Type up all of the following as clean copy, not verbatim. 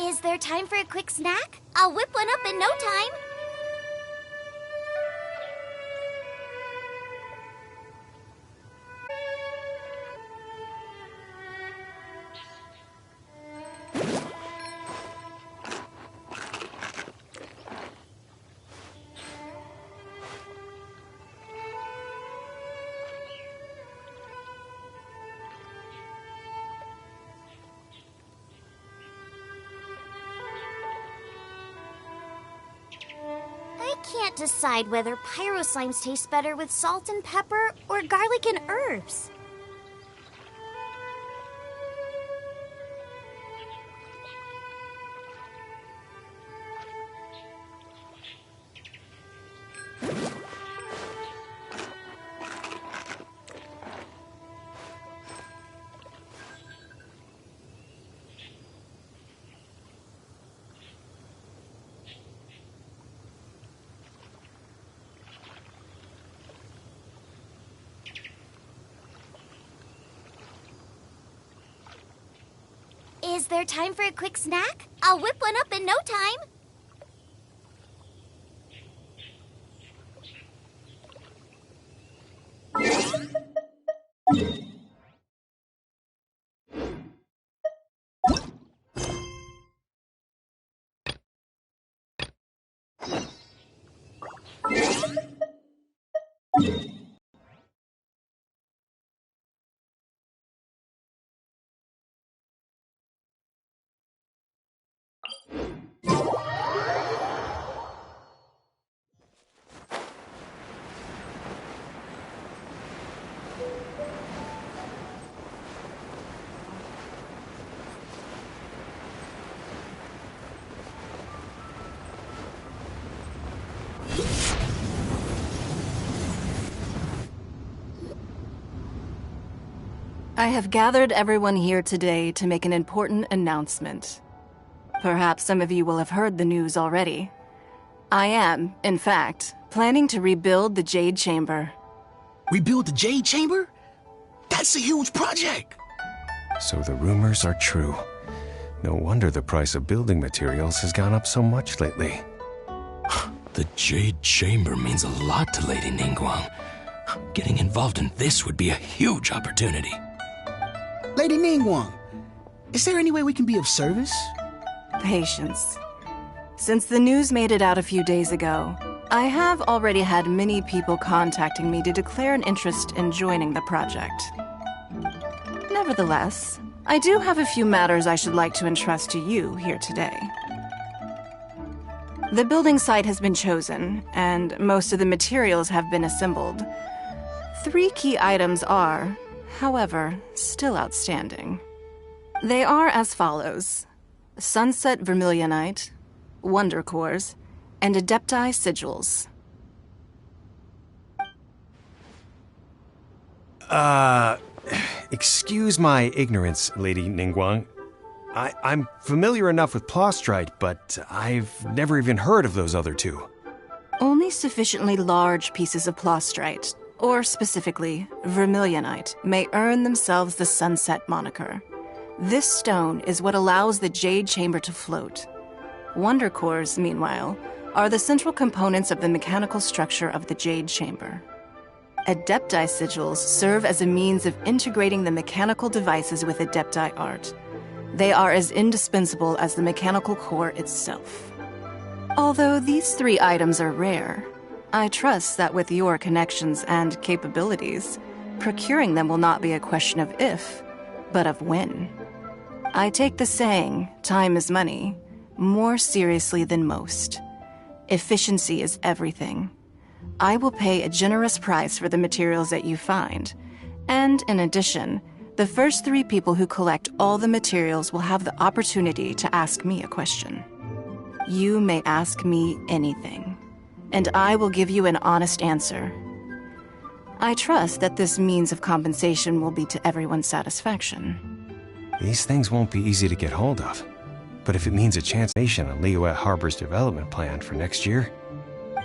Is there time for a quick snack? I'll whip one up in no time. I can't decide whether pyro slimes taste better with salt and pepper or garlic and herbs. Is there time for a quick snack? I'll whip one up in no time. I have gathered everyone here today to make an important announcement. Perhaps some of you will have heard the news already. I am, in fact, planning to rebuild the Jade Chamber. Rebuild the Jade Chamber? That's a huge project! So the rumors are true. No wonder the price of building materials has gone up so much lately. The Jade Chamber means a lot to Lady Ningguang. Getting involved in this would be a huge opportunity. Lady Ningguang, is there any way we can be of service? Patience. Since the news made it out a few days ago, I have already had many people contacting me to declare an interest in joining the project. Nevertheless, I do have a few matters I should like to entrust to you here today. The building site has been chosen, and most of the materials have been assembled. 3 key items are, however, still outstanding. They are as follows: Sunset Vermilionite, Wonder Cores, and Adepti Sigils. Excuse my ignorance, Lady Ningguang. I'm familiar enough with Plostrite, but I've never even heard of those other 2. Only sufficiently large pieces of Plostrite, or specifically Vermilionite, may earn themselves the Sunset moniker. This stone is what allows the Jade Chamber to float. Wonder Cores, meanwhile, are the central components of the mechanical structure of the Jade Chamber. Adepti Sigils serve as a means of integrating the mechanical devices with Adepti art. They are as indispensable as the mechanical core itself. Although these 3 items are rare, I trust that with your connections and capabilities, procuring them will not be a question of if, but of when. I take the saying, time is money, more seriously than most. Efficiency is everything. I will pay a generous price for the materials that you find, and in addition, the first 3 people who collect all the materials will have the opportunity to ask me a question. You may ask me anything, and I will give you an honest answer. I trust that this means of compensation will be to everyone's satisfaction. These things won't be easy to get hold of. But if it means a chance on Liyue Harbor's development plan for next year...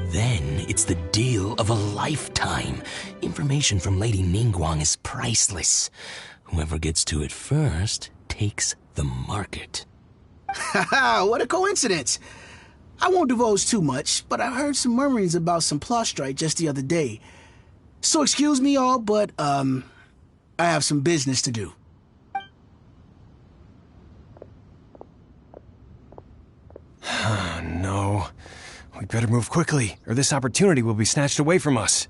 Then it's the deal of a lifetime. Information from Lady Ningguang is priceless. Whoever gets to it first takes the market. Haha, what a coincidence. I won't divulge too much, but I heard some murmurings about some Plostrite just the other day. So excuse me all, but, I have some business to do. Oh, no. We better move quickly, or this opportunity will be snatched away from us.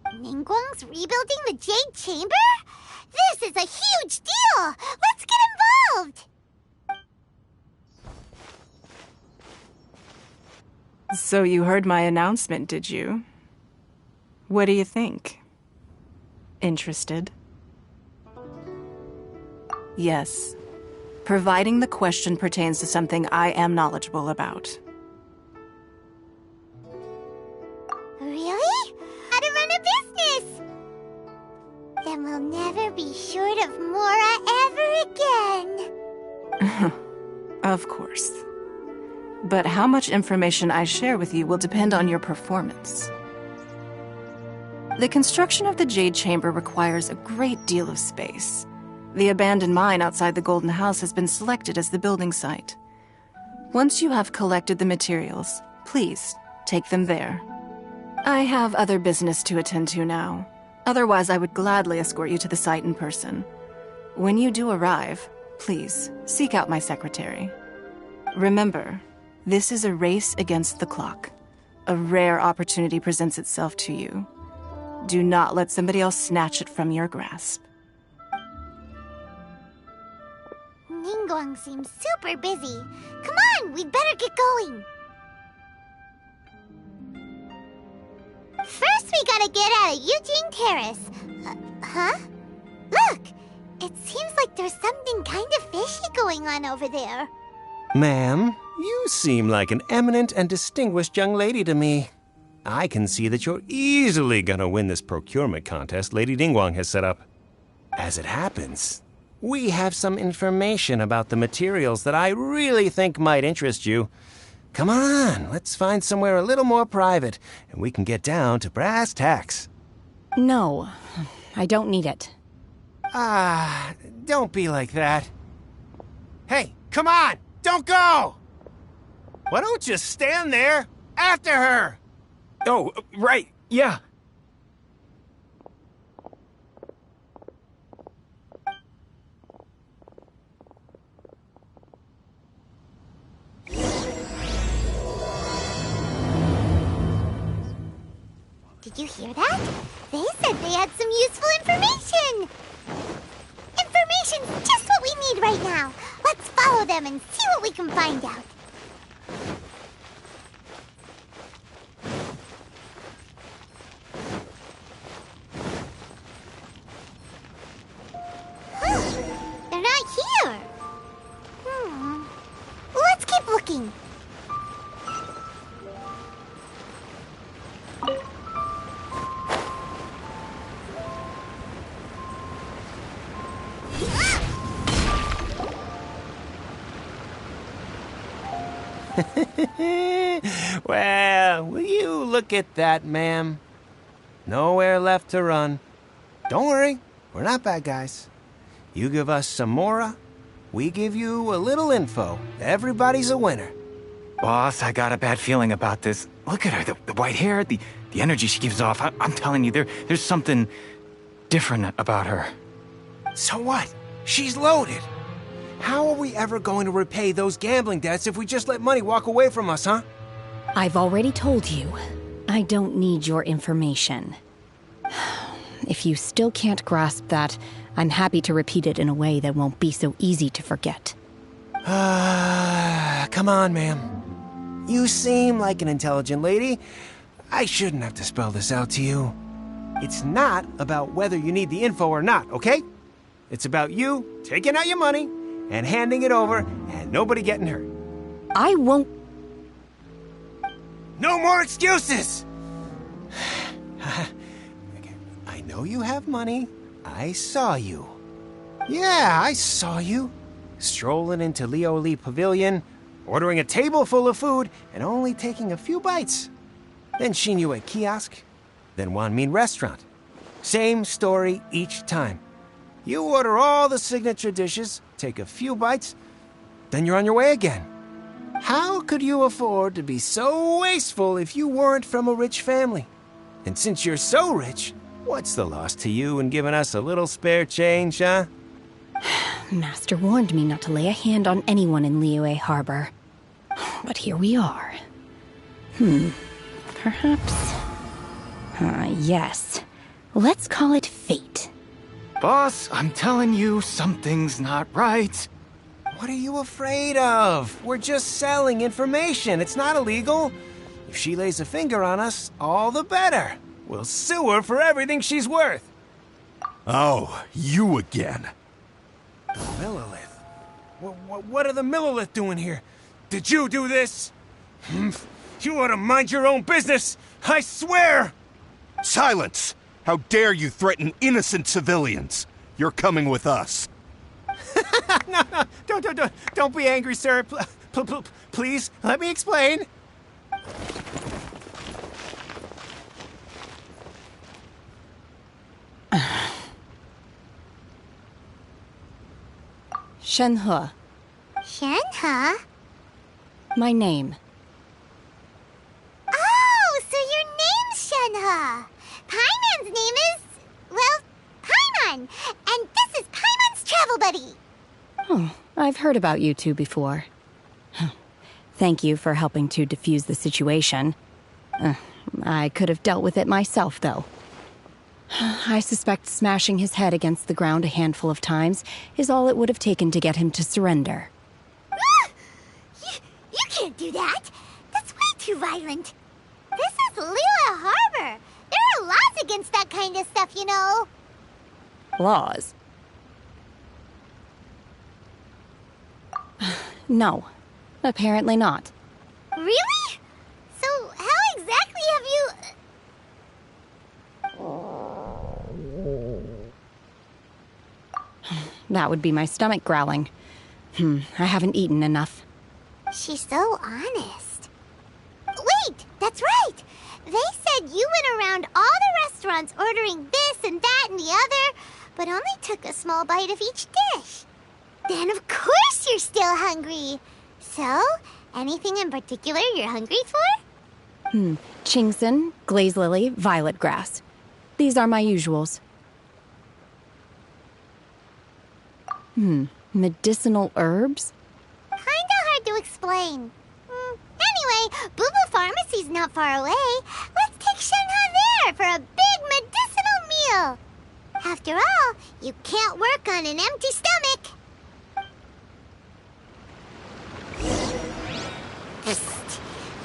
Ningguang's rebuilding the Jade Chamber? This is a huge deal! Let's get involved! So you heard my announcement, did you? What do you think? Interested? Yes. Providing the question pertains to something I am knowledgeable about. Really? How to run a business! Then we'll never be short of Mora ever again. Of course. But how much information I share with you will depend on your performance. The construction of the Jade Chamber requires a great deal of space. The abandoned mine outside the Golden House has been selected as the building site. Once you have collected the materials, please take them there. I have other business to attend to now. Otherwise, I would gladly escort you to the site in person. When you do arrive, please seek out my secretary. Remember, this is a race against the clock. A rare opportunity presents itself to you. Do not let somebody else snatch it from your grasp. Ningguang seems super busy. Come on, we'd better get going. First, we gotta get out of Eugene Terrace. Huh? Look! It seems like there's something kind of fishy going on over there. Ma'am, you seem like an eminent and distinguished young lady to me. I can see that you're easily gonna win this procurement contest Lady Ningguang has set up. As it happens, we have some information about the materials that I really think might interest you. Come on, let's find somewhere a little more private, and we can get down to brass tacks. No, I don't need it. Don't be like that. Hey, come on, don't go! Why don't you stand there after her? Oh, right, yeah. Did you hear that? They said they had some useful information! Information's just what we need right now. Let's follow them and see what we can find out. They're not here. Let's keep looking. Well, will you look at that, ma'am? Nowhere left to run. Don't worry, we're not bad guys. You give us some Mora, we give you a little info. Everybody's a winner. Boss, I got a bad feeling about this. Look at her, the white hair, the energy she gives off. I'm telling you, there's something different about her. So what? She's loaded. How are we ever going to repay those gambling debts if we just let money walk away from us, huh? I've already told you, I don't need your information. If you still can't grasp that, I'm happy to repeat it in a way that won't be so easy to forget. Come on, ma'am. You seem like an intelligent lady. I shouldn't have to spell this out to you. It's not about whether you need the info or not, okay? It's about you taking out your money and handing it over and nobody getting hurt. I won't... No more excuses! I know you have money. I saw you. Yeah, I saw you. Strolling into Leo Lee Pavilion, ordering a table full of food, and only taking a few bites. Then Shinyue Kiosk, then Wanmin Restaurant. Same story each time. You order all the signature dishes, take a few bites, then you're on your way again. How could you afford to be so wasteful if you weren't from a rich family? And since you're so rich, what's the loss to you in giving us a little spare change, huh? Master warned me not to lay a hand on anyone in Liyue Harbor. But here we are. Perhaps... yes. Let's call it fate. Boss, I'm telling you, something's not right. What are you afraid of? We're just selling information. It's not illegal. If she lays a finger on us, all the better. We'll sue her for everything she's worth. Oh, you again. The Millilith? What are the Millilith doing here? Did you do this? You ought to mind your own business, I swear! Silence! How dare you threaten innocent civilians? You're coming with us. No, don't be angry, sir. Please, let me explain. Shenhe. Shenhe? My name. Oh, so your name's Shenhe. Paimon's name is, well, Paimon. And this is Paimon's travel buddy. Oh, I've heard about you two before. Thank you for helping to defuse the situation. I could have dealt with it myself, though. I suspect smashing his head against the ground a handful of times is all it would have taken to get him to surrender. You can't do that. That's way too violent. This is Liyue Harbor. There are laws against that kind of stuff, you know. Laws? No, apparently not. Really? So how exactly have you... That would be my stomach growling. I haven't eaten enough. She's so honest. Wait, that's right. They said you went around all the restaurants ordering this and that and the other, but only took a small bite of each dish. Then of course you're still hungry. So, anything in particular you're hungry for? Chingson, glaze lily, violet grass. These are my usuals. Medicinal herbs? Kinda hard to explain. Anyway, Boo Boo Pharmacy's not far away. Let's take Shenhe there for a big medicinal meal. After all, you can't work on an empty stomach. Psst.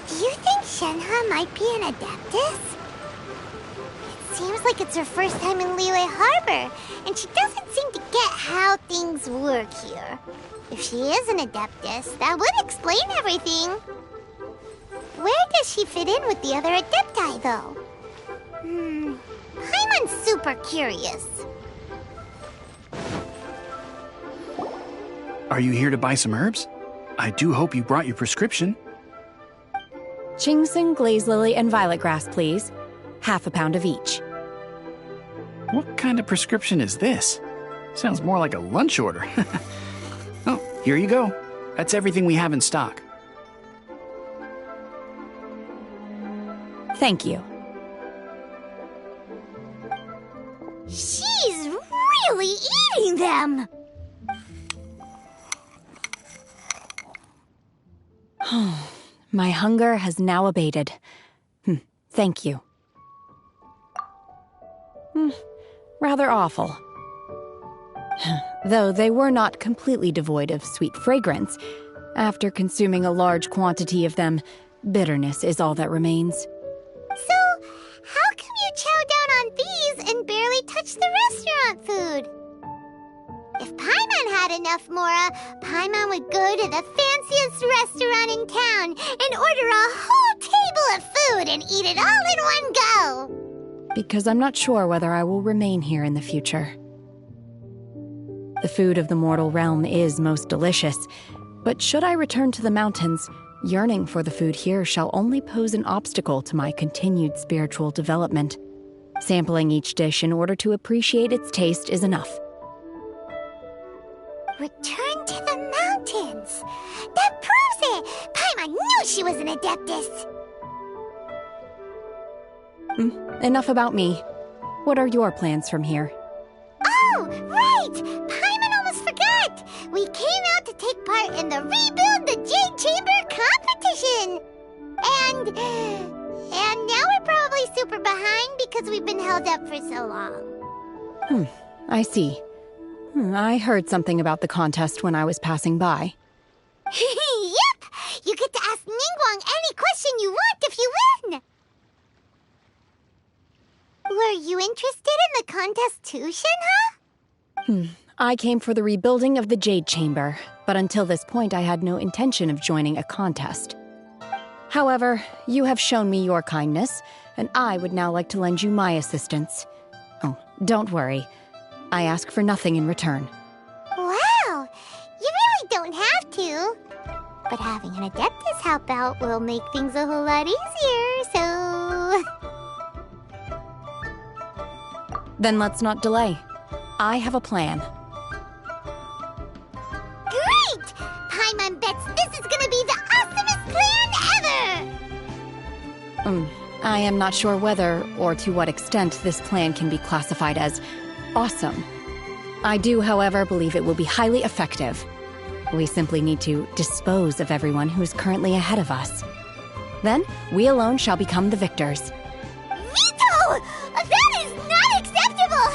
Do you think Shenhe might be an Adeptus? It seems like it's her first time in Liyue Harbor, and she doesn't seem to get how things work here. If she is an Adeptus, that would explain everything. Where does she fit in with the other Adepti, though? I'm super curious. Are you here to buy some herbs? I do hope you brought your prescription. Chingson, glaze lily, and violet grass, please. Half a pound of each. What kind of prescription is this? Sounds more like a lunch order. Oh, here you go. That's everything we have in stock. Thank you. She's really eating them! My hunger has now abated. Thank you. Rather awful. Though they were not completely devoid of sweet fragrance, after consuming a large quantity of them, bitterness is all that remains. So, how come you chow down on these and barely touch the restaurant food? If Paimon had enough Mora, Paimon would go to the fanciest restaurant in town and order a whole table of food and eat it all in one go. Because I'm not sure whether I will remain here in the future. The food of the mortal realm is most delicious, but should I return to the mountains, yearning for the food here shall only pose an obstacle to my continued spiritual development. Sampling each dish in order to appreciate its taste is enough. Return to the mountains. That proves it. Paimon knew she was an Adeptus. Enough about me. What are your plans from here? Oh, right! Paimon almost forgot! We came out to take part in the Rebuild the Jade Chamber competition! And now we're probably super behind because we've been held up for so long. I see. I heard something about the contest when I was passing by. Yep! You get to ask Ningguang any question you want if you win! Were you interested in the contest too, Shenhe? I came for the rebuilding of the Jade Chamber, but until this point I had no intention of joining a contest. However, you have shown me your kindness, and I would now like to lend you my assistance. Oh, don't worry. I ask for nothing in return. Wow! You really don't have to. But having an Adeptus help out will make things a whole lot easier, so... Then let's not delay. I have a plan. Great! Paimon bets this is gonna be the awesomest plan ever! I am not sure whether or to what extent this plan can be classified as awesome. I do, however, believe it will be highly effective. We simply need to dispose of everyone who's currently ahead of us. Then, we alone shall become the victors. Veto! That is not acceptable!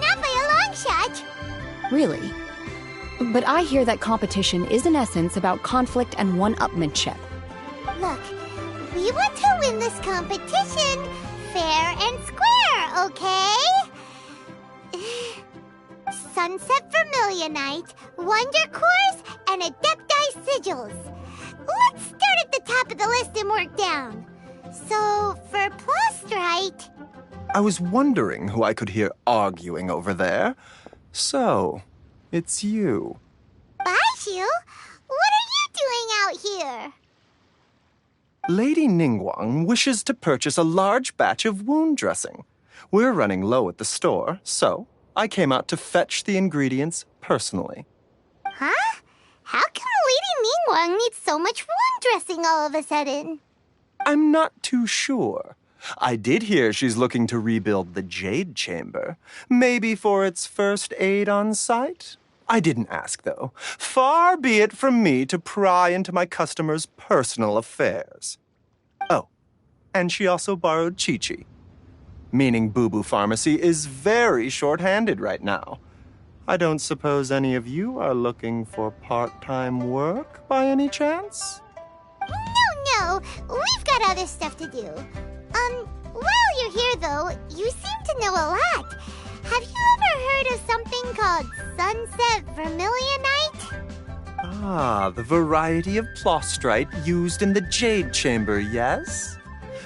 Not by a long shot! Really? But I hear that competition is in essence about conflict and one-upmanship. Look, we want to win this competition fair and square, okay? Sunset Vermilionite, Wonder Cores, and Adepti Sigils. Let's start at the top of the list and work down. So, for Plastrite... I was wondering who I could hear arguing over there. So, it's you. Baizhu? What are you doing out here? Lady Ningguang wishes to purchase a large batch of wound dressing. We're running low at the store, so I came out to fetch the ingredients personally. Huh? How come Lady Ningguang needs so much wound dressing all of a sudden? I'm not too sure. I did hear she's looking to rebuild the Jade Chamber. Maybe for its first aid on site? I didn't ask, though. Far be it from me to pry into my customers' personal affairs. Oh, and she also borrowed Chi-Chi. Meaning Boo Boo Pharmacy is very short-handed right now. I don't suppose any of you are looking for part-time work by any chance? No, we've got other stuff to do. While you're here though, you seem to know a lot. Have you ever heard of something called Sunset Vermilionite? Ah, the variety of Plastrite used in the Jade Chamber, yes?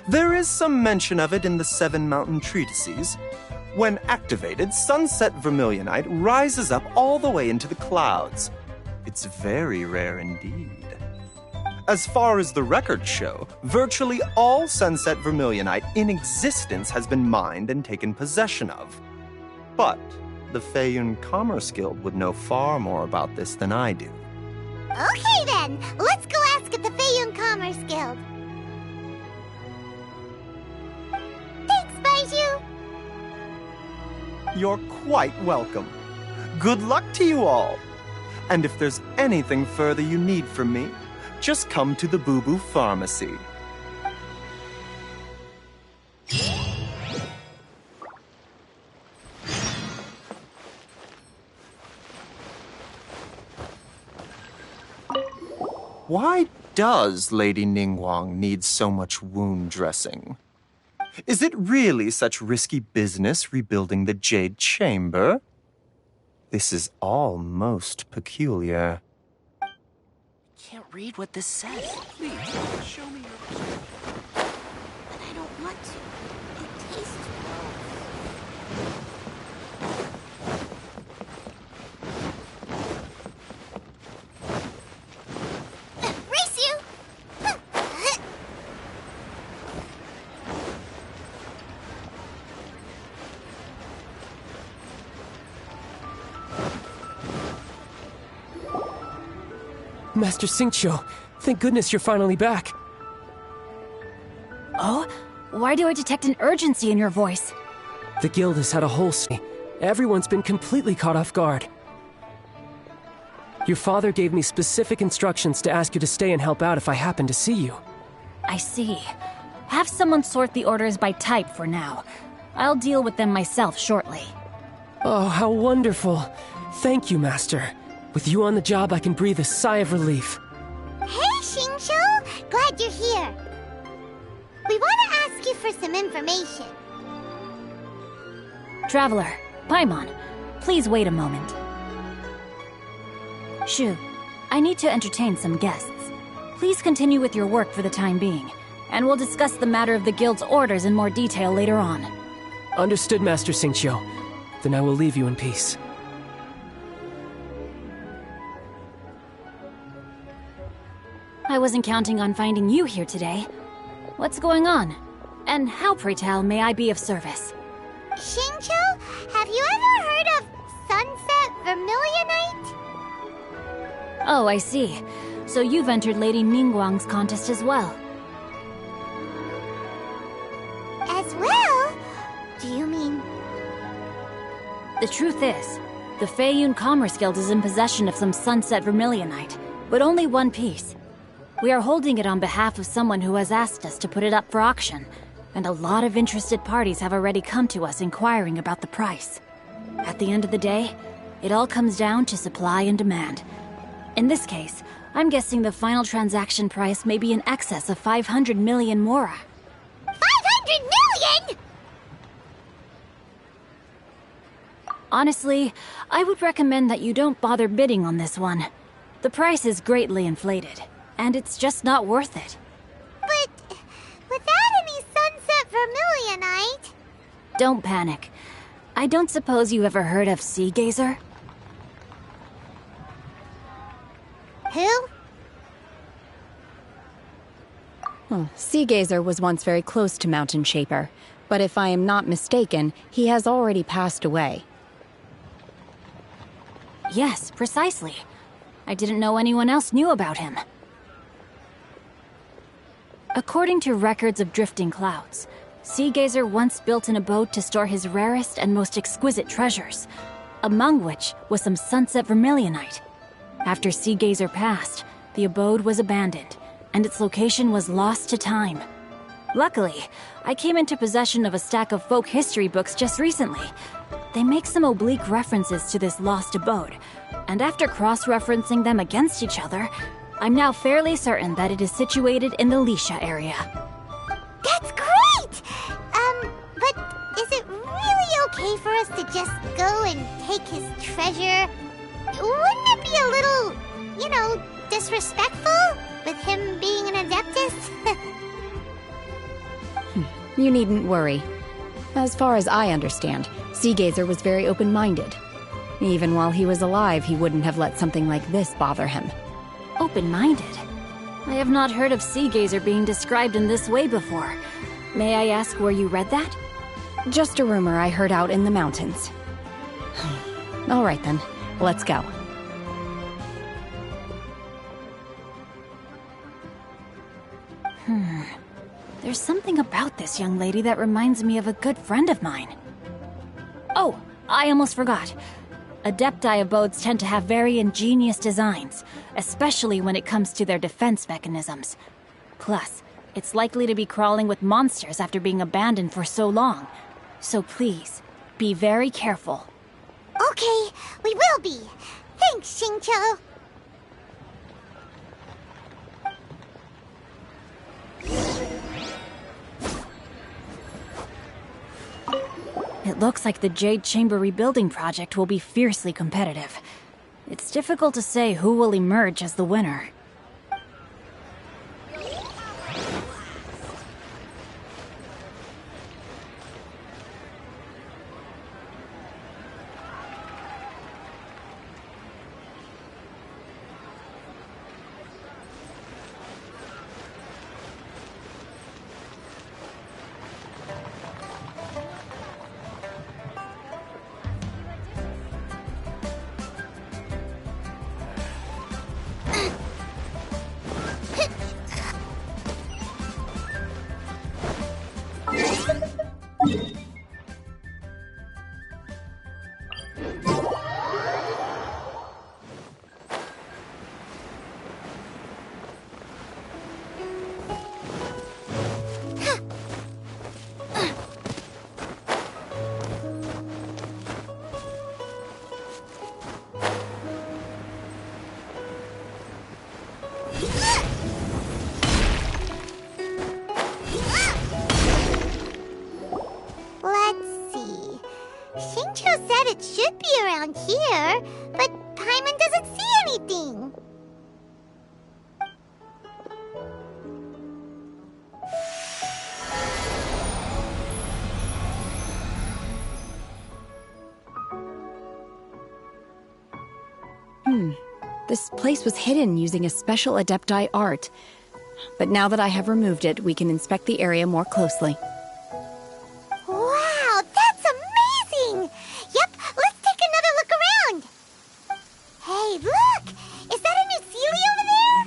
There is some mention of it in the Seven Mountain Treatises. When activated, Sunset Vermilionite rises up all the way into the clouds. It's very rare indeed. As far as the records show, virtually all Sunset Vermilionite in existence has been mined and taken possession of. But the Feiyun Commerce Guild would know far more about this than I do. Okay then, let's go ask at the Feiyun Commerce Guild. Thanks, Baizhu. You're quite welcome. Good luck to you all. And if there's anything further you need from me, just come to the Boo Boo Pharmacy. Why does Lady Ningguang need so much wound dressing? Is it really such risky business rebuilding the Jade Chamber? This is all most peculiar. Can't read what this says. Please, show me your... But I don't want to. It tastes gross. Race you! Master Xingqiu, thank goodness you're finally back. Oh? Why do I detect an urgency in your voice? The guild has had a whole Everyone's been completely caught off guard. Your father gave me specific instructions to ask you to stay and help out if I happen to see you. I see. Have someone sort the orders by type for now. I'll deal with them myself shortly. Oh, how wonderful. Thank you, Master. With you on the job, I can breathe a sigh of relief. Hey, Xingqiu! Glad you're here. We want to ask you for some information. Traveler, Paimon, please wait a moment. Shu, I need to entertain some guests. Please continue with your work for the time being, and we'll discuss the matter of the guild's orders in more detail later on. Understood, Master Xingqiu. Then I will leave you in peace. I wasn't counting on finding you here today. What's going on? And how, pray tell, may I be of service? Xingqiu, have you ever heard of Sunset Vermilionite? Oh, I see. So you've entered Lady Ningguang's contest as well. As well? Do you mean... The truth is, the Feiyun Commerce Guild is in possession of some Sunset Vermilionite, but only one piece. We are holding it on behalf of someone who has asked us to put it up for auction, and a lot of interested parties have already come to us inquiring about the price. At the end of the day, it all comes down to supply and demand. In this case, I'm guessing the final transaction price may be in excess of 500 million mora. 500 million?! Honestly, I would recommend that you don't bother bidding on this one. The price is greatly inflated, and it's just not worth it. But without any Sunset Vermilionite... Don't panic. I don't suppose you ever heard of Sea Gazer? Who? Sea Gazer was once very close to Mountain Shaper, but if I am not mistaken, he has already passed away. Yes, precisely. I didn't know anyone else knew about him. According to records of drifting clouds, Sea Gazer once built an abode to store his rarest and most exquisite treasures, among which was some Sunset Vermilionite. After Sea Gazer passed, the abode was abandoned, and its location was lost to time. Luckily, I came into possession of a stack of folk history books just recently. They make some oblique references to this lost abode, and after cross-referencing them against each other, I'm now fairly certain that it is situated in the Lisha area. That's great! But is it really okay for us to just go and take his treasure? Wouldn't it be a little, disrespectful with him being an Adeptus? You needn't worry. As far as I understand, Sea Gazer was very open-minded. Even while he was alive, he wouldn't have let something like this bother him. Open-minded? I have not heard of Sea Gazer being described in this way before. May I ask where you read that? Just a rumor I heard out in the mountains. All right then, let's go. There's something about this young lady that reminds me of a good friend of mine. Oh, I almost forgot. Adepti abodes tend to have very ingenious designs, especially when it comes to their defense mechanisms. Plus, it's likely to be crawling with monsters after being abandoned for so long. So please, be very careful. Okay, we will be. Thanks, Xingqiu. It looks like the Jade Chamber rebuilding project will be fiercely competitive. It's difficult to say who will emerge as the winner. it should be around here, but Paimon doesn't see anything. This place was hidden using a special Adepti art. But now that I have removed it, we can inspect the area more closely. Wow, that's amazing! Yep, let's take another look around. Hey, look! Is that a new Sealy over there?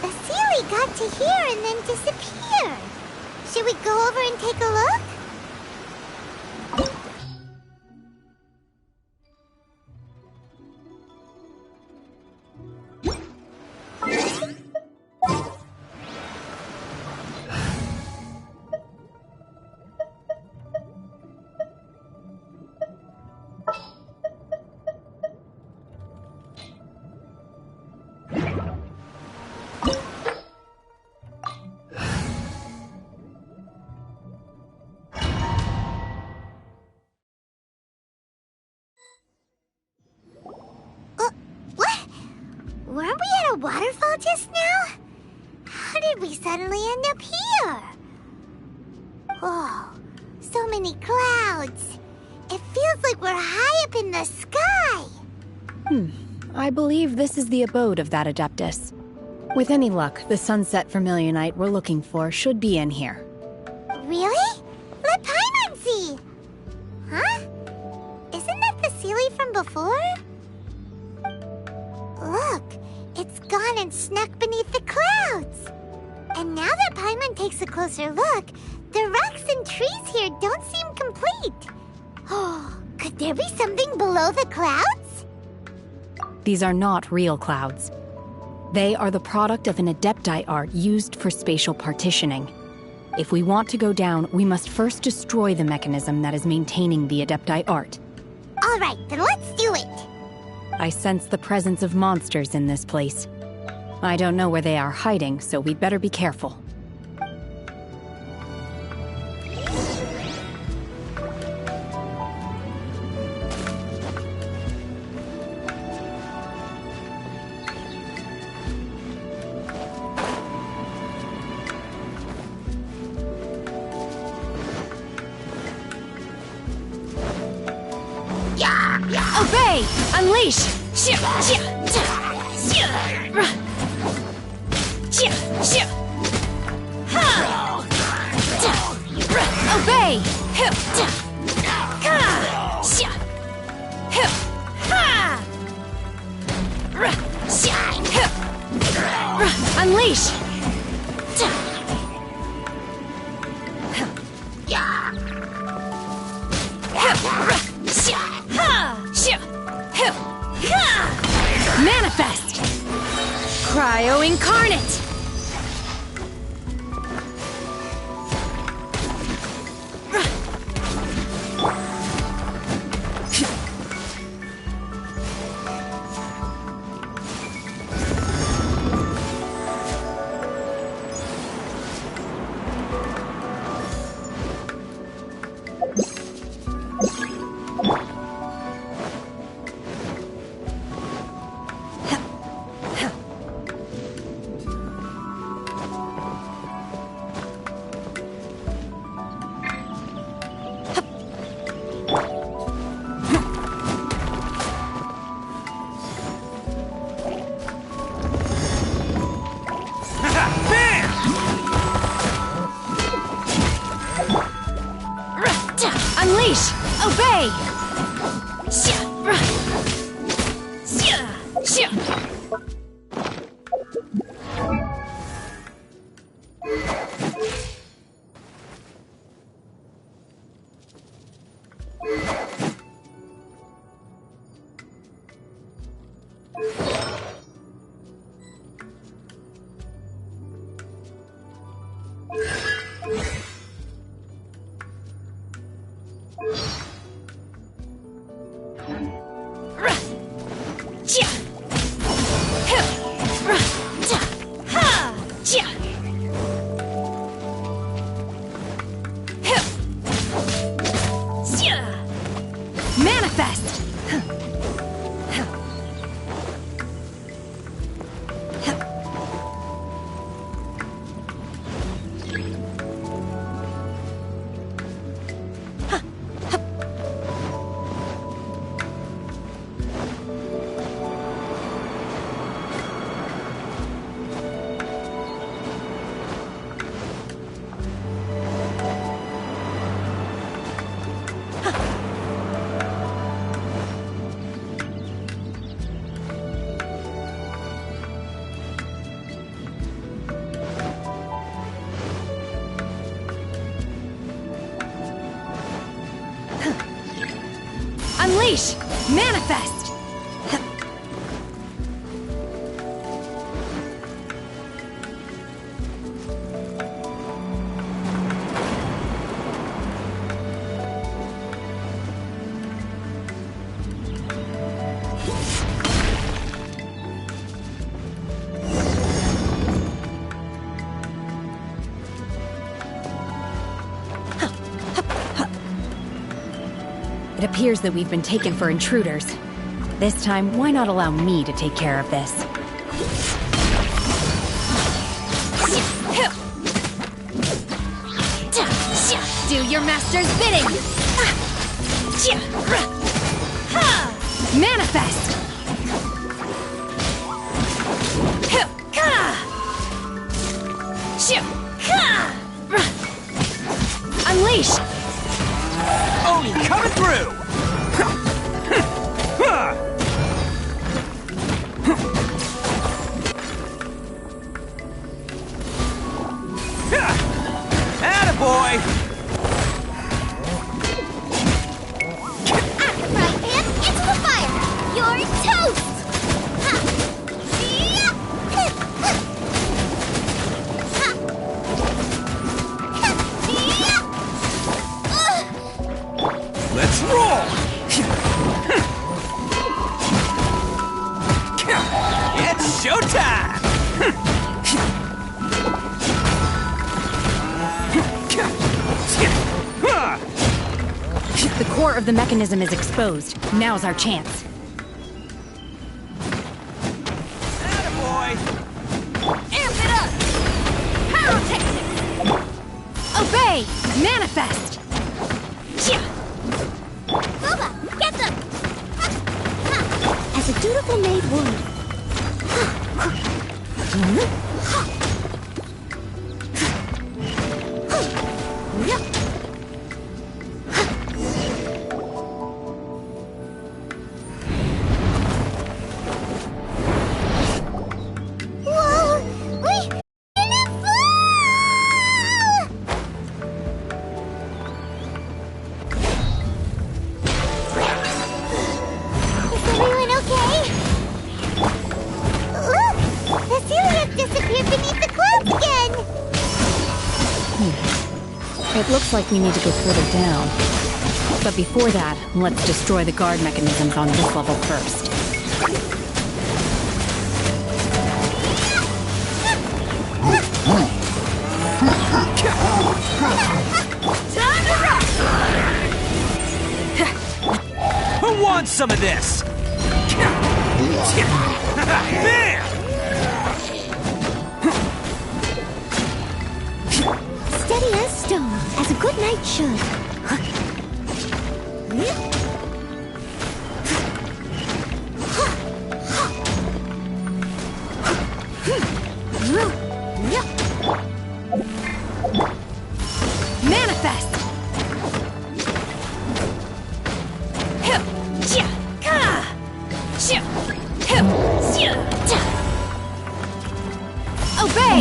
The Sealy got to here and then disappeared. Should we go over and take a look? What? Weren't we at a waterfall just now? How did we suddenly end up here? Oh, so many clouds. It feels like we're high up in the sky. I believe this is the abode of that Adeptus. With any luck, the sunset Vermilionite we're looking for should be in here. Really? Let Paimon see. Huh? Isn't that the Sealy from before? Look, it's gone and snuck beneath the clouds. And now that Paimon takes a closer look, the rocks and trees here don't seem complete. Oh, could there be something below the clouds? These are not real clouds. They are the product of an Adepti art used for spatial partitioning. If we want to go down, we must first destroy the mechanism that is maintaining the Adepti art. All right, then let's do it. I sense the presence of monsters in this place. I don't know where they are hiding, so we'd better be careful. Obey! Unleash! Obey! Unleash! Manifest! Cryo Incarnate! Unleash! Obey! Unleash! Manifest! It appears that we've been taken for intruders. This time, why not allow me to take care of this? Do your master's bidding! Manifest! Unleash! Oni coming through! Attaboy! Right hand into the fire! You're toast! Ha! Yeah! Ha! Ha! Yeah! Let's roll! It's showtime! The core of the mechanism is exposed. Now's our chance. Attaboy! Amp it up! Pyrotechnic! Obey! Manifest! Booba, get them! Ha! Ha! As a dutiful maid would. Whoa! We're gonna fall! Is everyone okay? Look! The celiac disappeared beneath the clouds again! It looks like we need to go further down. But before that, let's destroy the guard mechanisms on this level first. Time to rock! Who wants some of this? There! Steady as stone, as a good knight should. Manifest! Obey!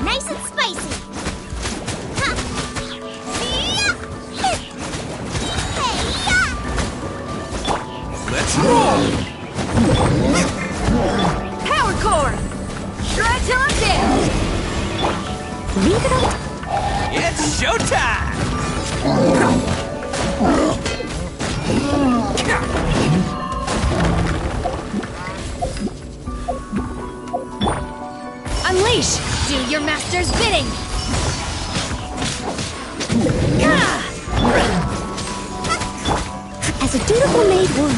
Nice and spicy. Ha! Let's roll! Power core! Shred till I'm dead! Leave it up. It's showtime! Unleash! Do your master's bidding! As a dutiful maid would.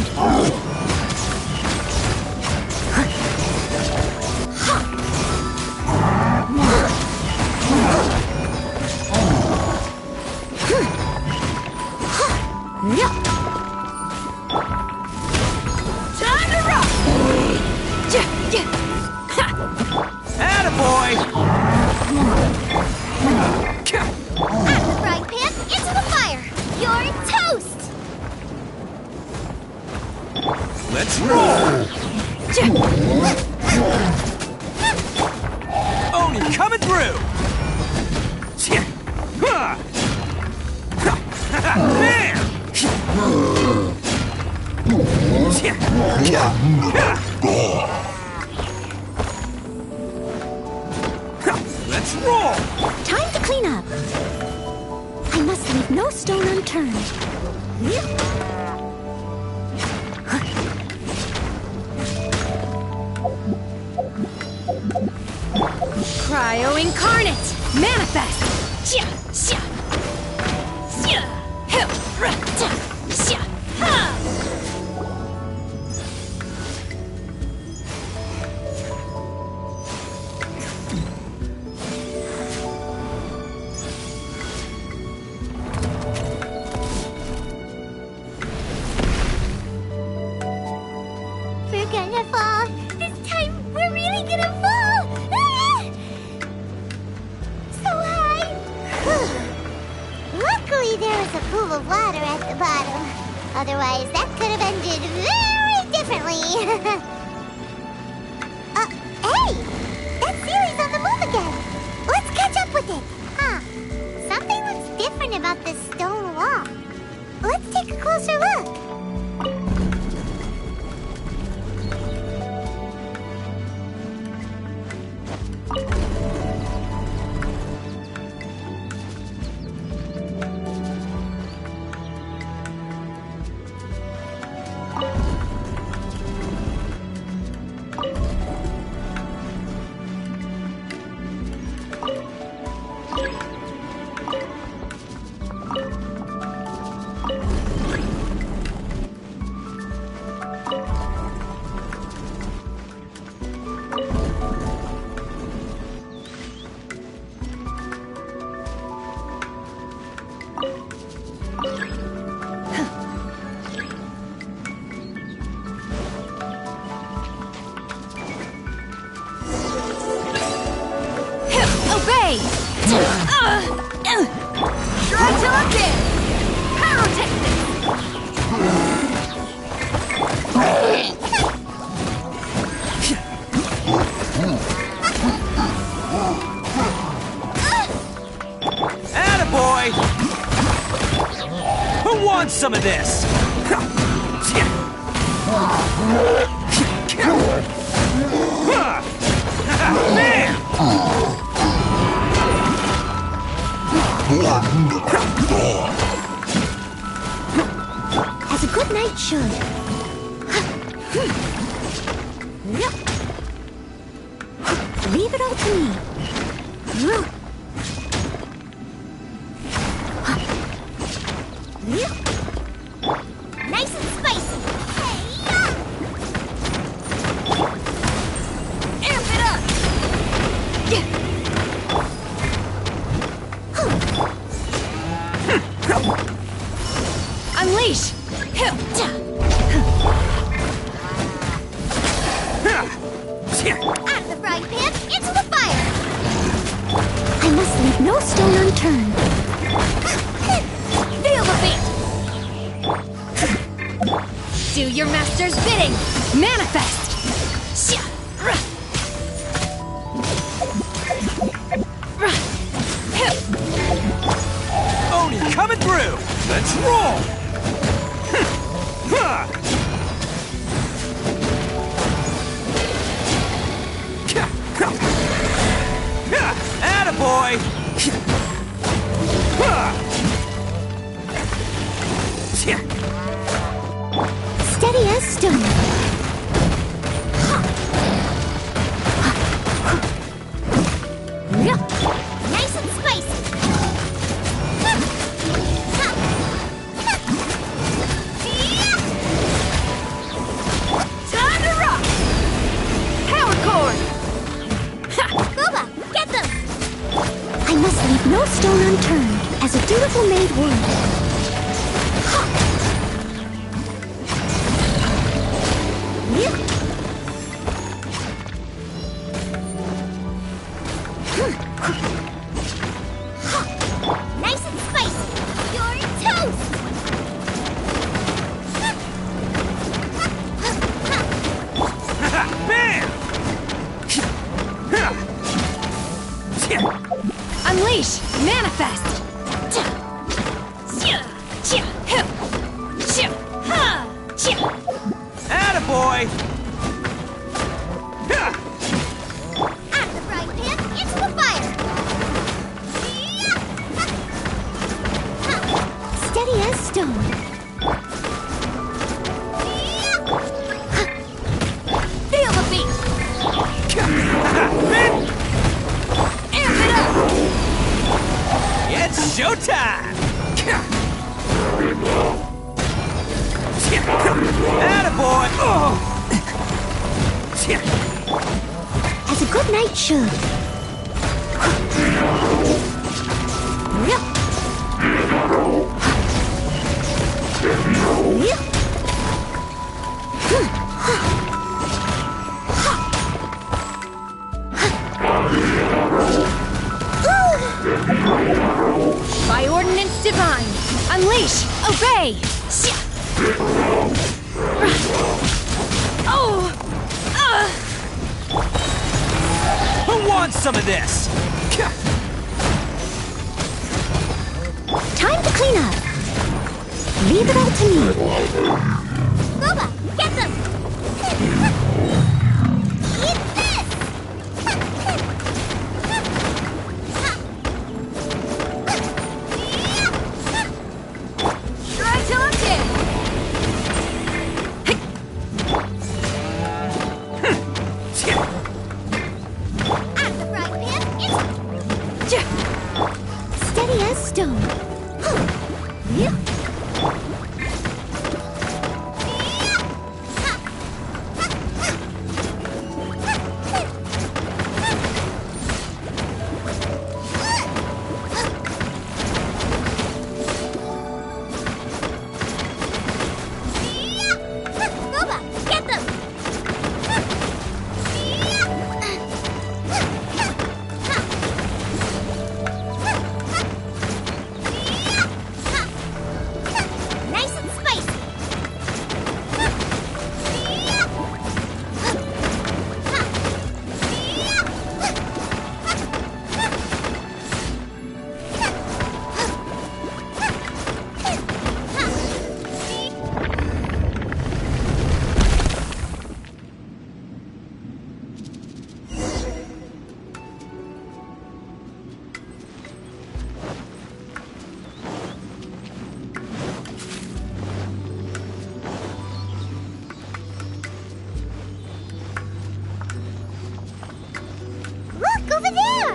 Time to rock! Attaboy! At the frying pan, into the fire! You're toast! Let's roll! Time to clean up. I must leave no stone unturned. Cryo incarnate! Manifest! Xia, xia. Xia, hu, ra, ta, xia, ha! We're gonna fall. This time, we're really gonna fall. Ah! So high. Luckily, there was a pool of water at the bottom. Otherwise, that could have ended very differently. Hey! That Series on the move again. Let's catch up with it. Huh. Something looks different about this stone wall. Let's take a closer look. Obey! Sure till I'm dead! Pyrotechnics! Attaboy! Who wants some of this? Man! As a good knight should. Leave it all to me. Nice and spicy. Amp it up! Unleash! Out of the frying pan, into the fire. I must leave no stone unturned. Feel the beat. Do your master's bidding! Manifest! Xia, ra. Ra. Hip. Oni coming through! Let's roll! Attaboy! Steady as stone. Nice and spicy. Time to rock! Power chord! Gooba, get them. I must leave no stone unturned, as a dutiful maid would. Nice and spicy. You're toast. Bam! Unleash! Manifest! Attaboy! Out of the frying pan, into the fire! Steady as stone. Feel the beat! Amp it up! It's showtime! Attaboy! As a good knight should. By ordinance divine, unleash, obey! Oh! Who wants some of this? Time to clean up. Leave it all to me. Boba, get them! Eat this! Try till I'm dead! Out of the frying pan, into... Steady as stone. Boba, get them! Nice and spicy. Look, over there!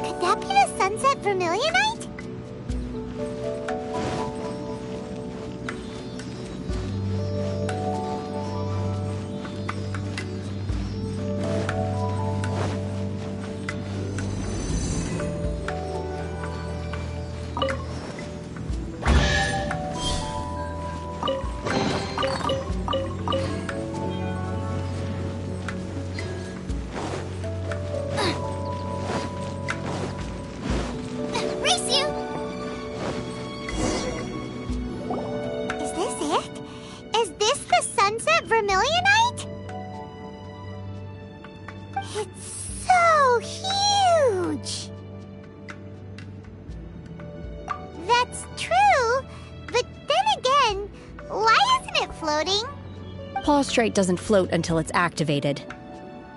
Could that be the sunset vermilionite? Race you! Is this it? Is this the sunset vermilionite? It's so huge! That's true, but then again, why isn't it floating? Plaustrite doesn't float until it's activated.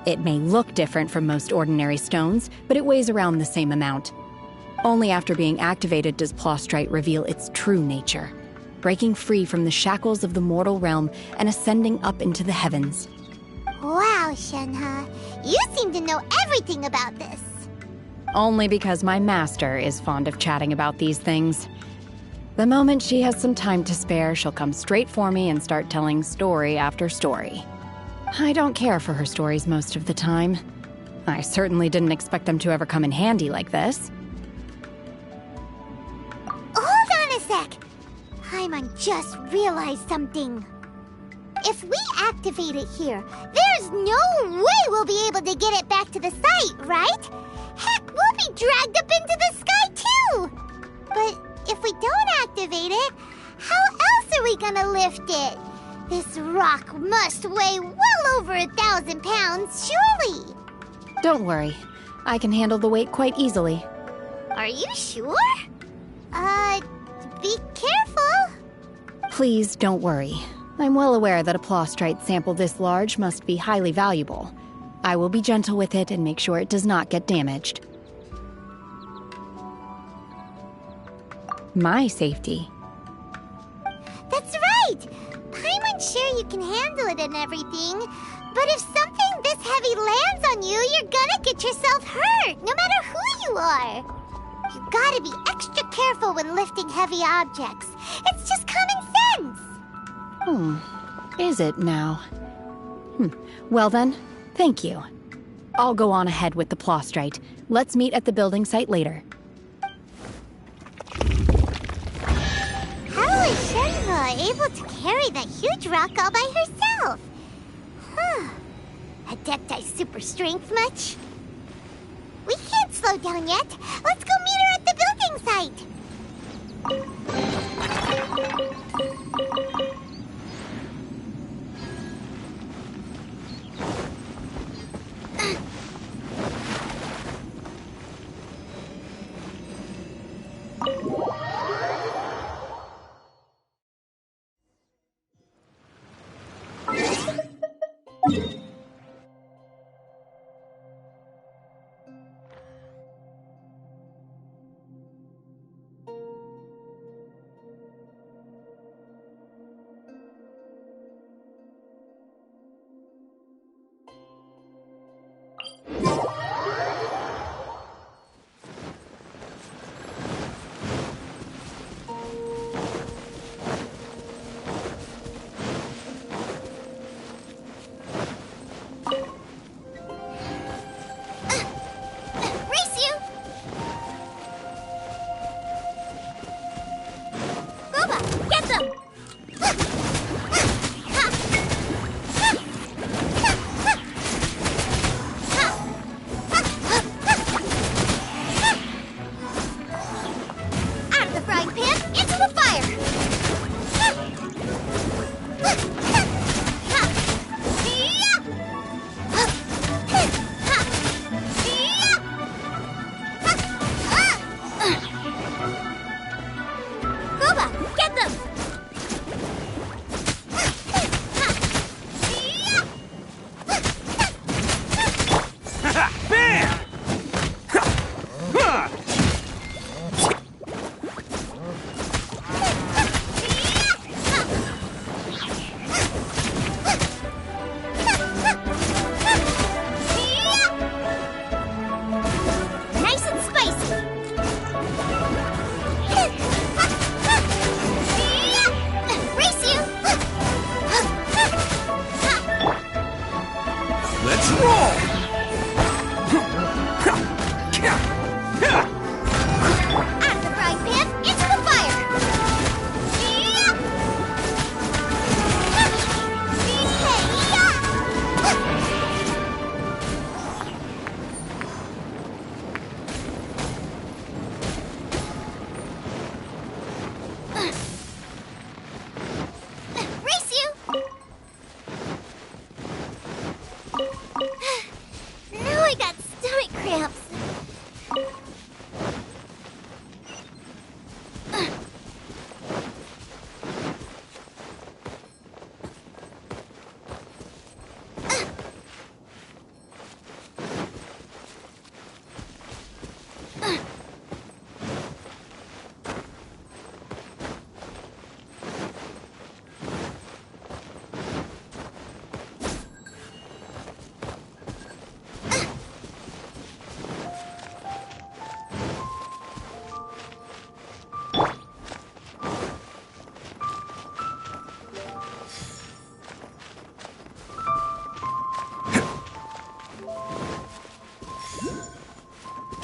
It may look different from most ordinary stones, but it weighs around the same amount. Only after being activated does Plaustrite reveal its true nature, breaking free from the shackles of the mortal realm and ascending up into the heavens. Wow, Shenhe, you seem to know everything about this. Only because my master is fond of chatting about these things. The moment she has some time to spare, she'll come straight for me and start telling story after story. I don't care for her stories most of the time. I certainly didn't expect them to ever come in handy like this. Hold on a sec. Paimon just realized something. If we activate it here, there's no way we'll be able to get it back to the site, right? Heck, we'll be dragged up into the sky too! But if we don't activate it, how else are we gonna lift it? This rock must weigh well over 1,000 pounds, surely! Don't worry. I can handle the weight quite easily. Are you sure? Be careful. Please don't worry. I'm well aware that a plostrite sample this large must be highly valuable. I will be gentle with it and make sure it does not get damaged. My safety. That's right! Paimon's sure you can handle it and everything, but if something this heavy lands on you, you're gonna get yourself hurt, no matter who you are. You gotta be extra careful when lifting heavy objects. It's just common sense. Is it now? Well then, thank you. I'll go on ahead with the plostrite. Let's meet at the building site later. How is Shenhe able to carry that huge rock all by herself? Adepti super strength much? We can't slow down yet. Let's go meet her at the building site.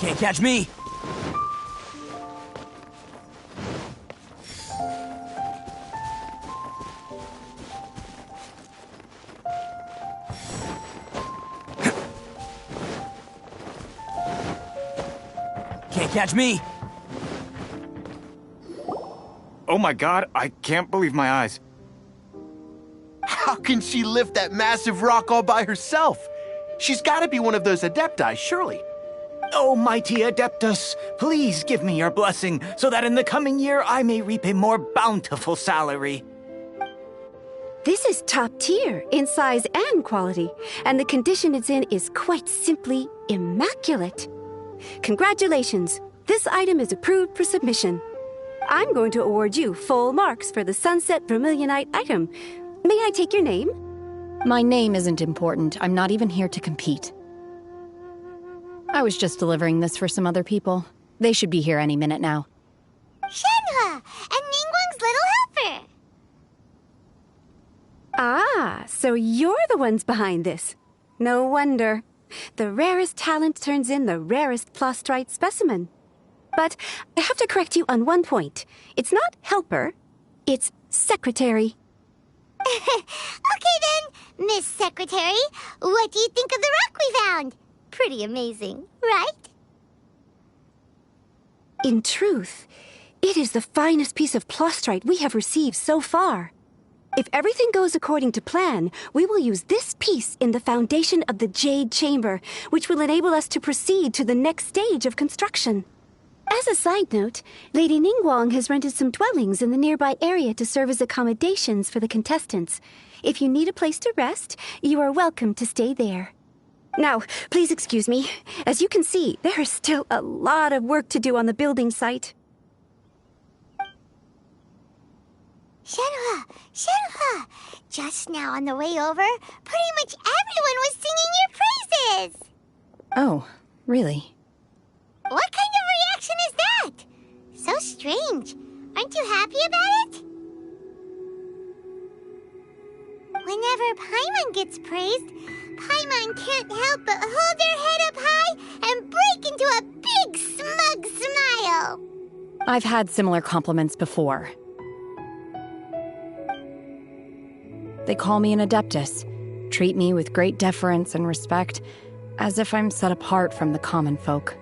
Can't catch me! Can't catch me! Oh my god, I can't believe my eyes. How can she lift that massive rock all by herself? She's gotta be one of those Adepti, surely. Oh, mighty Adeptus, please give me your blessing so that in the coming year I may reap a more bountiful salary. This is top tier in size and quality, and the condition it's in is quite simply immaculate. Congratulations! This item is approved for submission. I'm going to award you full marks for the Sunset Vermilionite item. May I take your name? My name isn't important. I'm not even here to compete. I was just delivering this for some other people. They should be here any minute now. Shenhua! And Ningguang's little helper! Ah, so you're the ones behind this. No wonder. The rarest talent turns in the rarest Plostrite specimen. But I have to correct you on one point. It's not helper, it's secretary. Okay then, Miss Secretary, what do you think of the rock we found? Pretty amazing, right? In truth, it is the finest piece of Plostrite we have received so far. If everything goes according to plan, we will use this piece in the foundation of the Jade Chamber, which will enable us to proceed to the next stage of construction. As a side note, Lady Ningguang has rented some dwellings in the nearby area to serve as accommodations for the contestants. If you need a place to rest, you are welcome to stay there. Now, please excuse me. As you can see, there is still a lot of work to do on the building site. Shenhua! Just now on the way over, pretty much everyone was singing your praises! Oh, really? What kind of reaction is that? So strange. Aren't you happy about it? Whenever Paimon gets praised, Paimon can't help but hold their head up high and break into a big smug smile. I've had similar compliments before. They call me an adeptus, treat me with great deference and respect, as if I'm set apart from the common folk.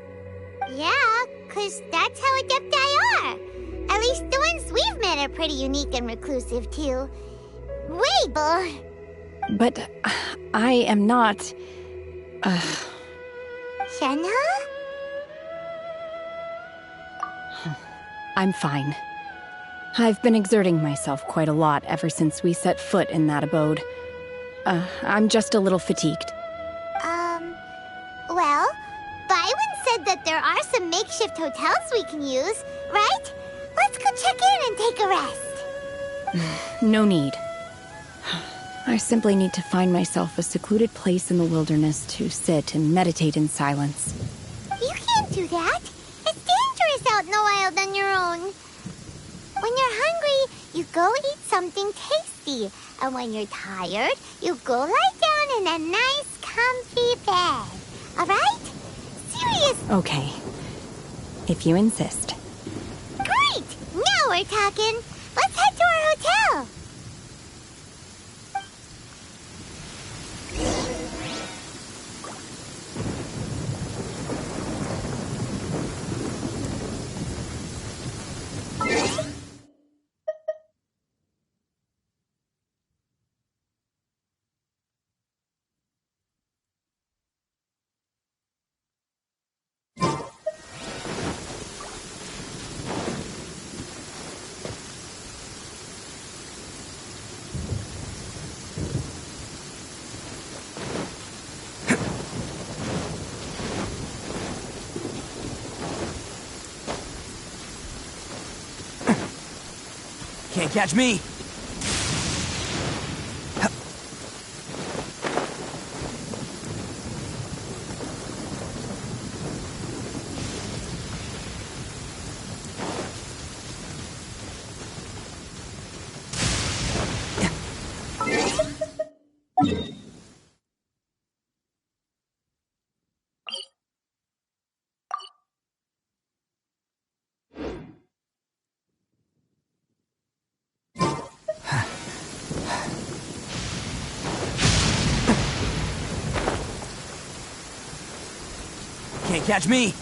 Yeah, 'cause that's how adepti are. At least the ones we've met are pretty unique and reclusive, too. Way more. But I am not... Shenhua? I'm fine. I've been exerting myself quite a lot ever since we set foot in that abode. I'm just a little fatigued. Well, Byron said that there are some makeshift hotels we can use, right? Let's go check in and take a rest. No need. I simply need to find myself a secluded place in the wilderness to sit and meditate in silence. You can't do that. It's dangerous out in the wild on your own. When you're hungry, you go eat something tasty. And when you're tired, you go lie down in a nice, comfy bed. All right? Serious. Okay. If you insist. Great! Now we're talking. Let's head to our hotel. Can't catch me! Can't catch me!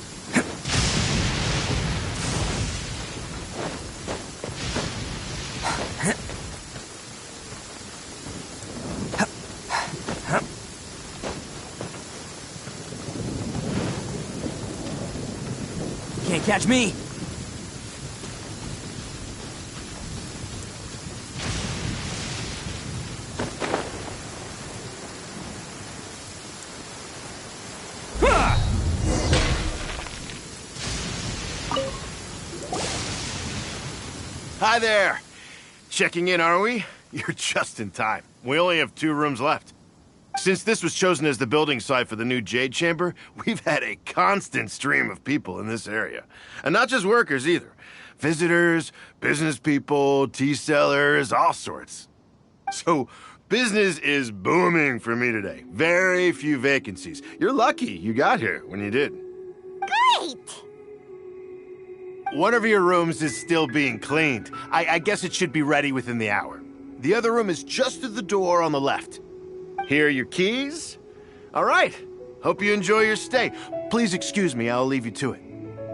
Can't catch me! Hi there. Checking in, are we? You're just in time. We only have 2 rooms left. Since this was chosen as the building site for the new Jade Chamber, we've had a constant stream of people in this area. And not just workers either. Visitors, business people, tea sellers, all sorts. So, business is booming for me today. Very few vacancies. You're lucky you got here when you did. Great! One of your rooms is still being cleaned. I guess it should be ready within the hour. The other room is just through the door on the left. Here are your keys. All right. Hope you enjoy your stay. Please excuse me, I'll leave you to it.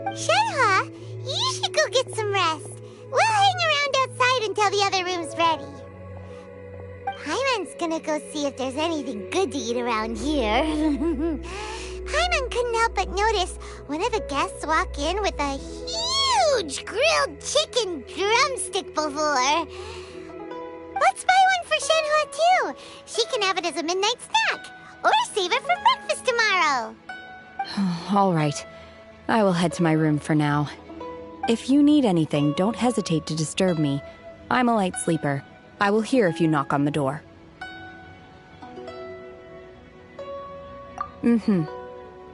Shenhe, you should go get some rest. We'll hang around outside until the other room's ready. Paimon's gonna go see if there's anything good to eat around here. Paimon couldn't help but notice one of the guests walk in with a huge grilled chicken drumstick before. Let's buy one for Shenhe too. She can have it as a midnight snack, or save it for breakfast tomorrow. All right. I will head to my room for now. If you need anything, don't hesitate to disturb me. I'm a light sleeper. I will hear if you knock on the door.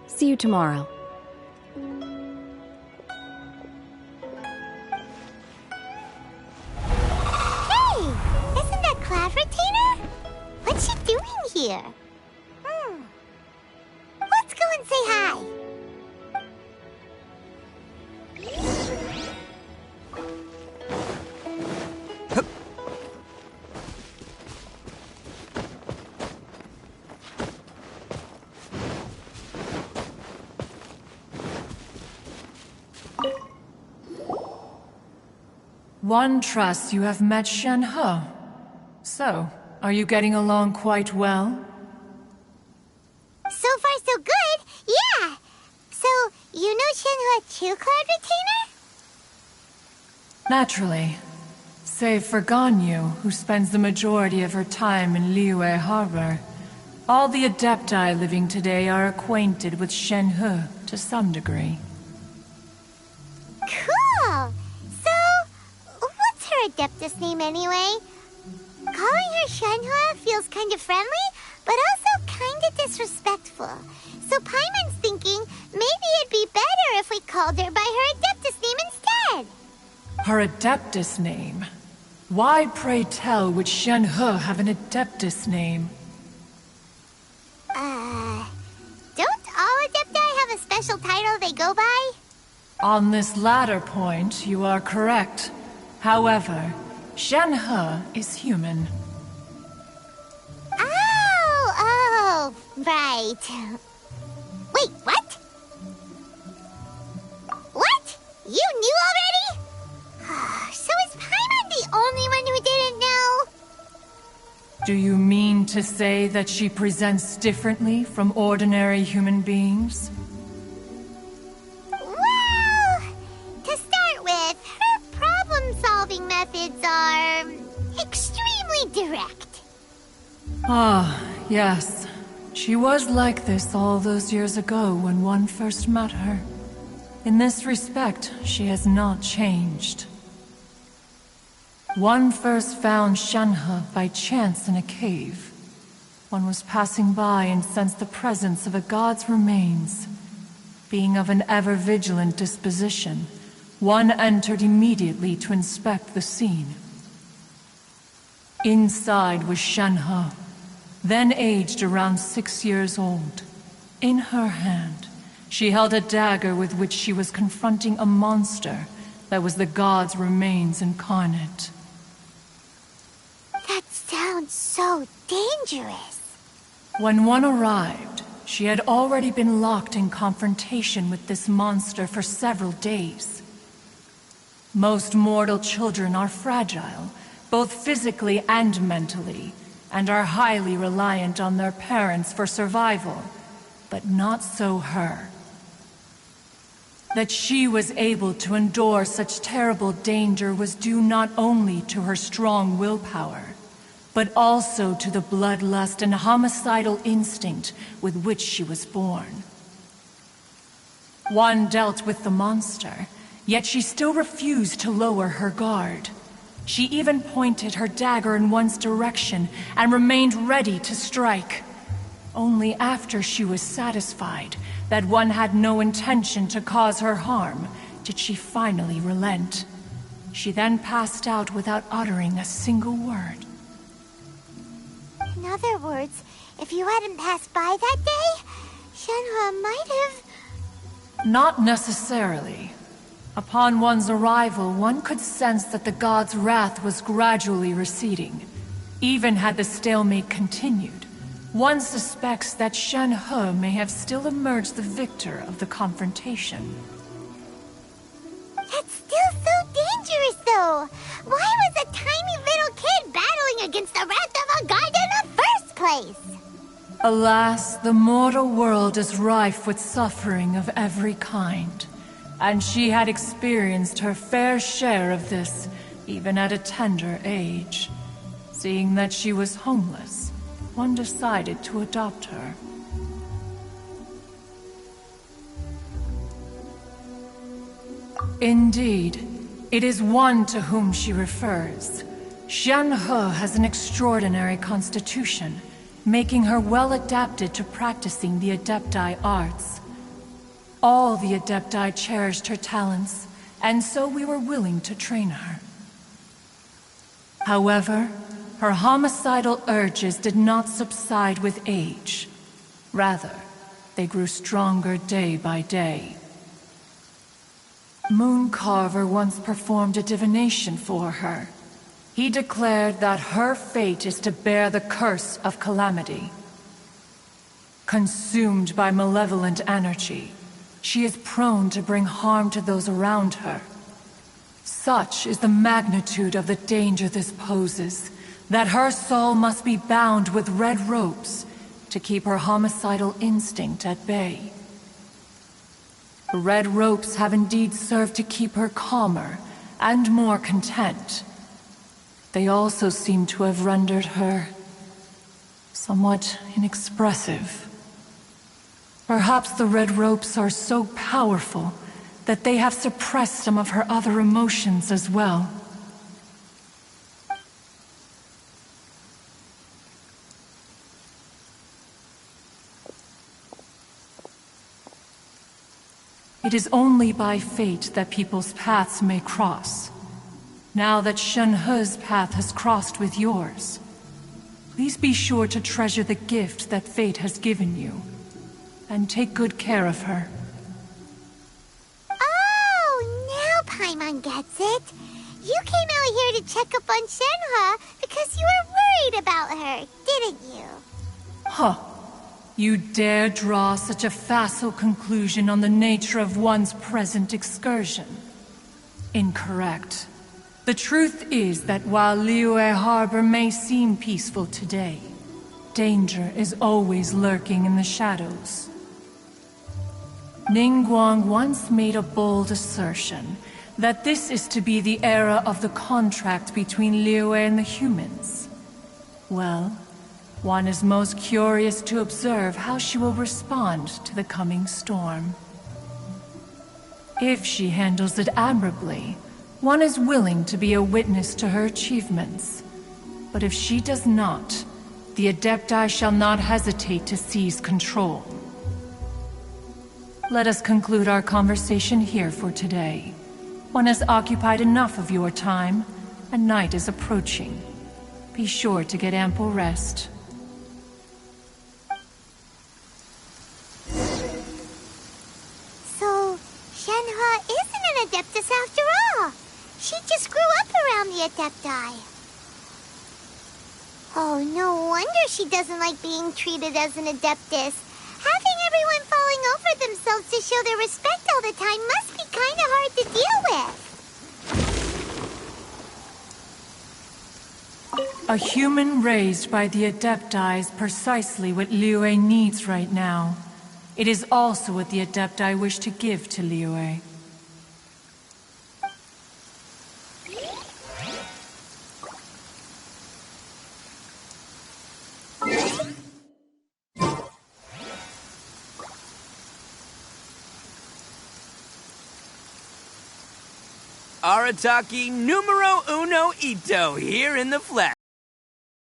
See you tomorrow. Hey! Isn't that Cloud Retainer? What's she doing here? Let's go and say hi. One trusts you have met Shenhe. So, are you getting along quite well? So far, so good. Yeah. So, you know Shenhe too, Cloud Retainer? Naturally. Save for Ganyu, who spends the majority of her time in Liyue Harbor. All the Adepti living today are acquainted with Shenhe to some degree. Cool. So, what's her Adeptus name anyway? Calling her Shenhe feels kind of friendly, but also kind of disrespectful. So Paimon's thinking maybe it'd be better if we called her by her Adeptus name instead. Her Adeptus name? Why, pray tell, would Shenhe have an Adeptus name? Don't all Adepti have a special title they go by? On this latter point, you are correct. However, Shenhe is human. Oh, right. Wait, what? What? You knew already? So is Paimon the only one who didn't know? Do you mean to say that she presents differently from ordinary human beings? Well, to start with, her problem-solving methods are extremely direct. Ah, yes. She was like this all those years ago when one first met her. In this respect, she has not changed. One first found Shenhe by chance in a cave. One was passing by and sensed the presence of a god's remains. Being of an ever-vigilant disposition, one entered immediately to inspect the scene. Inside was Shenhe, then aged around 6 years old. In her hand, she held a dagger with which she was confronting a monster that was the god's remains incarnate. That sounds so dangerous. When one arrived, she had already been locked in confrontation with this monster for several days. Most mortal children are fragile, both physically and mentally, and are highly reliant on their parents for survival, but not so her. That she was able to endure such terrible danger was due not only to her strong willpower, but also to the bloodlust and homicidal instinct with which she was born. One dealt with the monster, yet she still refused to lower her guard. She even pointed her dagger in one's direction and remained ready to strike. Only after she was satisfied that one had no intention to cause her harm did she finally relent. She then passed out without uttering a single word. In other words, if you hadn't passed by that day, Shenhe might have... Not necessarily. Upon one's arrival, one could sense that the god's wrath was gradually receding. Even had the stalemate continued, one suspects that Shenhe may have still emerged the victor of the confrontation. That's still so dangerous, though! Why was a tiny little kid battling against the wrath of a god in the first place? Alas, the mortal world is rife with suffering of every kind. And she had experienced her fair share of this, even at a tender age. Seeing that she was homeless, one decided to adopt her. Indeed, it is one to whom she refers. Shenhe has an extraordinary constitution, making her well adapted to practicing the Adepti arts. All the Adepti cherished her talents, and so we were willing to train her. However, her homicidal urges did not subside with age. Rather, they grew stronger day by day. Mooncarver once performed a divination for her. He declared that her fate is to bear the curse of calamity. Consumed by malevolent energy, she is prone to bring harm to those around her. Such is the magnitude of the danger this poses, that her soul must be bound with red ropes to keep her homicidal instinct at bay. The red ropes have indeed served to keep her calmer and more content. They also seem to have rendered her somewhat inexpressive. Perhaps the red ropes are so powerful that they have suppressed some of her other emotions as well. It is only by fate that people's paths may cross. Now that Shenhe's path has crossed with yours, please be sure to treasure the gift that fate has given you, and take good care of her. Oh, now Paimon gets it. You came out here to check up on Shenhe because you were worried about her, didn't you? Huh. You dare draw such a facile conclusion on the nature of one's present excursion? Incorrect. The truth is that while Liyue Harbor may seem peaceful today, danger is always lurking in the shadows. Ningguang once made a bold assertion that this is to be the era of the contract between Liyue and the humans. Well, one is most curious to observe how she will respond to the coming storm. If she handles it admirably, one is willing to be a witness to her achievements. But if she does not, the Adepti shall not hesitate to seize control. Let us conclude our conversation here for today. One has occupied enough of your time, and night is approaching. Be sure to get ample rest. So, Shenhe isn't an Adeptus after all. She just grew up around the Adepti. Oh, no wonder she doesn't like being treated as an Adeptus. Having everyone falling over themselves to show their respect all the time must be kind of hard to deal with. A human raised by the Adepti is precisely what Liyue needs right now. It is also what the Adepti wish to give to Liyue. Arataki numero uno Ito here in the flesh.